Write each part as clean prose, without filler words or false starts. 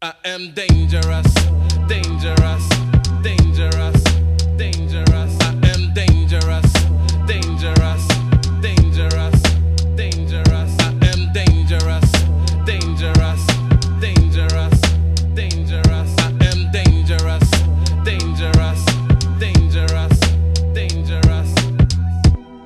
I am dangerous, dangerous, dangerous, dangerous. I am dangerous, dangerous, dangerous, dangerous. I am dangerous, dangerous, dangerous, dangerous. I am dangerous, dangerous, dangerous, dangerous.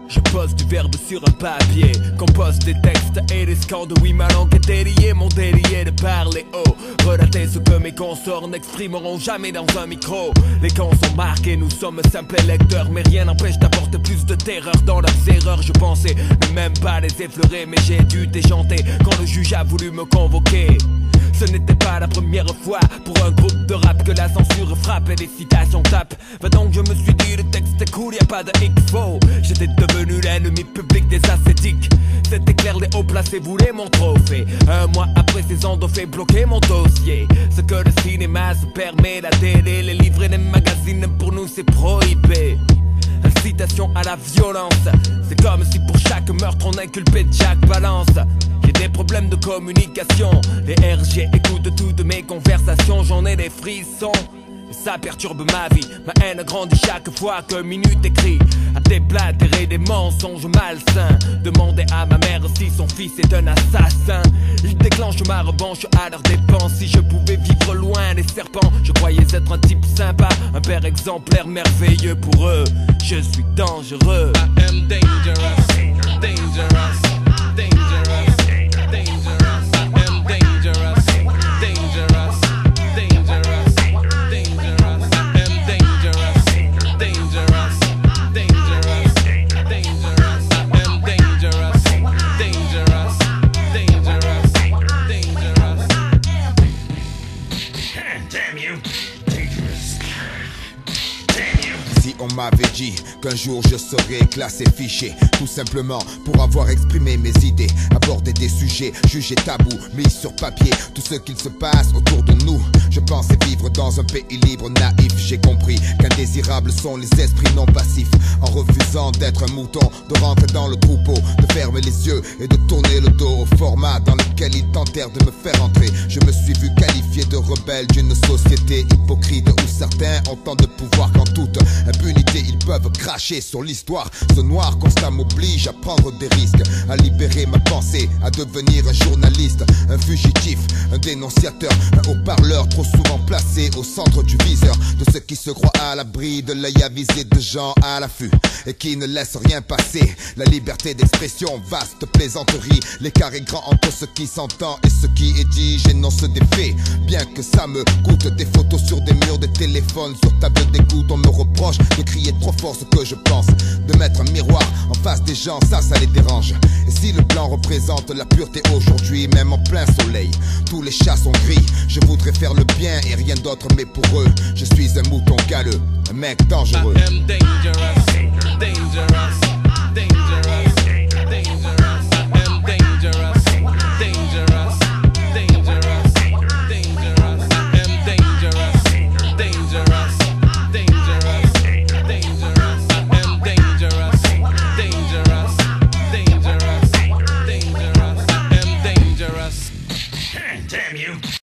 Je pose du verbe sur un papier, compose des textes et des scandes. Oui, ma langue est déliée, mon délit est de parler haut, relater ce que mes consorts n'exprimeront jamais dans un micro. Les camps sont marqués, nous sommes simples lecteurs, mais rien n'empêche d'apporter plus de terreur dans leurs erreurs. Je pensais ne même pas les effleurer, mais j'ai dû déchanter quand le juge a voulu me convoquer. Ce n'était pas la première fois pour un groupe de rap que la censure frappe et les citations tapent. Bah donc je me suis dit le texte est cool, y'a pas de X-Faux. J'étais devenu l'ennemi public des ascétiques. C'était clair, les hauts placés voulaient mon trophée. Un mois après, ces ondes ont fait bloquer mon dossier. Ce que le cinéma se permet, la télé, les livres et les magazines, pour nous c'est prohibé. Incitation à la violence, c'est comme si pour chaque meurtre on inculpait Jack Palance. J'ai des problèmes de communication, les RG écoutent toutes mes conversations, j'en ai des frissons. Et ça perturbe ma vie, ma haine grandit chaque fois que minute écrit. À déblatérer des mensonges malsains, demander à ma mère si son fils est un assassin. Il déclenche ma revanche à leurs dépens. Si je pouvais vivre loin des serpents, je croyais être un type sympa, un père exemplaire merveilleux pour eux. Je suis dangereux. I am dangerous, dangerous, dangerous, dangerous. I am dangerous, dangerous, dangerous, dangerous. I am dangerous, dangerous, dangerous, dangerous. I am dangerous, dangerous, dangerous, dangerous. Damn you. Dangerous. Damn you. Si on m'avait dit qu'un jour je serais classé fiché, tout simplement pour avoir exprimé mes idées, aborder des sujets jugés tabous, mis sur papier tout ce qu'il se passe autour de nous. Je pensais vivre dans un pays libre, naïf. J'ai compris qu'indésirables sont les esprits non passifs. En refusant d'être un mouton, de rentrer dans le troupeau, de fermer les yeux et de tourner le dos au format dans lequel ils tentèrent de me faire entrer. Je me suis vu qualifié de rebelle d'une société hypocrite où certains ont tant de pouvoir qu'en toute impunité ils peuvent cracher sur l'histoire. Ce noir constat m'oblige à prendre des risques, à libérer ma pensée, à devenir un journaliste, un fugitif, un dénonciateur, un haut-parleur trop souvent placé au centre du viseur de ceux qui se croient à l'abri de l'œil avisé de gens à l'affût et qui ne laissent rien passer. La liberté d'expression, vaste plaisanterie, l'écart est grand entre ce qui s'entend et ce qui est dit. J'énonce des faits, bien que ça me coûte. Des photos sur des murs, des téléphones sur table d'écoute. On me reproche de crier trop fort ce que je pense, de mettre un miroir en face des gens, ça les dérange. Et si le blanc représente la pureté aujourd'hui, même en plein soleil, tous les chats sont gris. Je voudrais faire le bien et rien d'autre, mais pour eux, je suis un mouton galeux, un mec dangereux. I am dangerous.